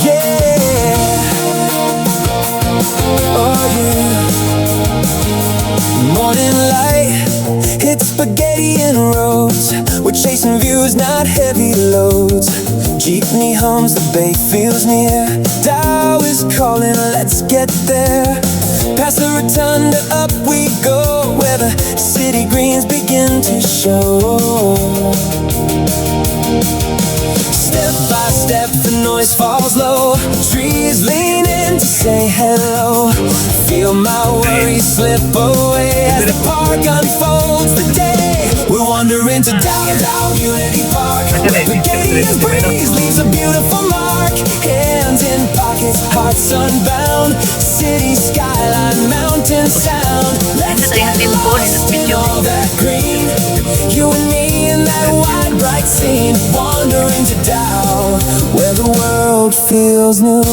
Yeah. Oh yeah. Morning light hits Pagadian roads. We're chasing views, not heavy loads. Jeepney hums, the bay feels near. Dao is calling, let's get there. Past the rotunda, up we go, where the city greens begin to show. Step by step, the noise falls low. Trees lean in to say hello. Feel my worries slip away as the park unfolds the day. We're wandering to Dao Unity Park. Pagadian's breeze leaves a beautiful mark. Hands in pockets, hearts unbound. City skyline, mountain sound. Let's get lost in all that green. You and me in that wide bright scene. Wandering to Dao, where the world feels new.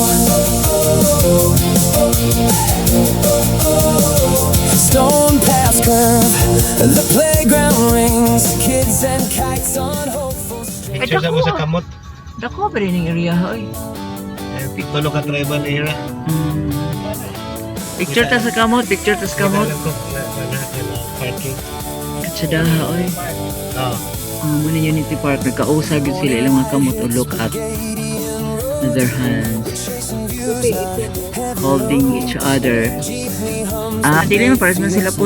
Stone pass curve, the playground rings. Kids and kites on hopeful strings. Picture sa mo sa kamot. Dako pa rin yung area, hoy. Tulo ka tribal area. Picture ta sa kamot, picture ta sa kamot. Parking. Katsadaha, oy. Muna Unity Park, nagkausag yun sila ilang mga kamot o look at their hands holding each other. Dili na pares na sila po.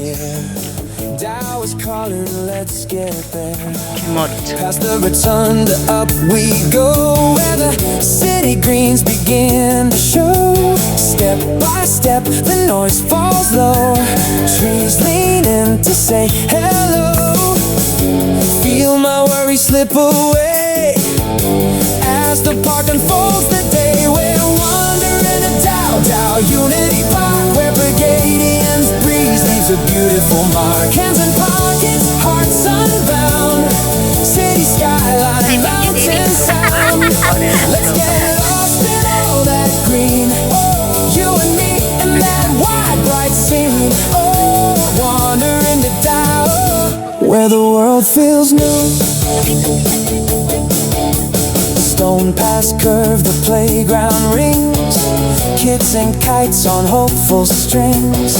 Kimot. Past the rotunda, up we go, where the city greens begin to show. Step by step, the noise falls low. Trees lean in to say hello. Feel my worries slip away as the park unfolds the day. We're wandering to Dao Unity Park, where Pagadian's breeze leaves a beautiful mark. Hands in pockets, hearts unbound. City skyline, mountain sound. Let's get lost in all that green. You and me in that wide bright scene. Oh, wandering to Dao, where the world feels new. Stone pass curve, the playground rings. Kids and kites on hopeful strings.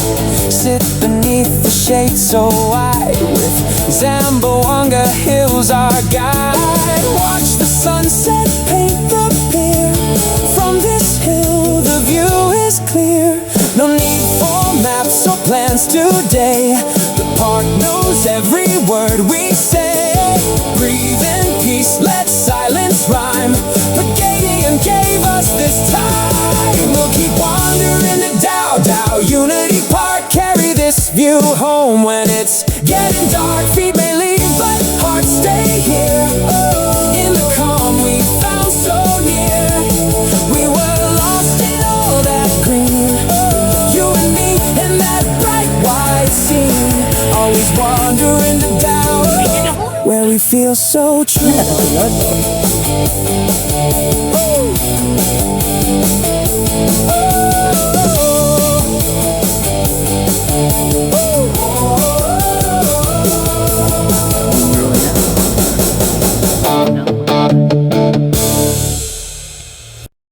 Sit beneath the shade so wide, with Zamboanga hills our guide. Watch the sunset paint the pier. From this hill the view is clear. No need for maps or plans today. The park knows every word we say. Breathe in peace, let silence rhyme. Pagadian gave us this time. We'll keep wandering to Dao Unity Park. Carry this view home when it's getting dark. Feet may leave, but hearts stay here. Oh, in the calm we found so near. We were lost in all that green. You and me in that bright white scene. Always wandering to Dao, where we feel so true. Oh.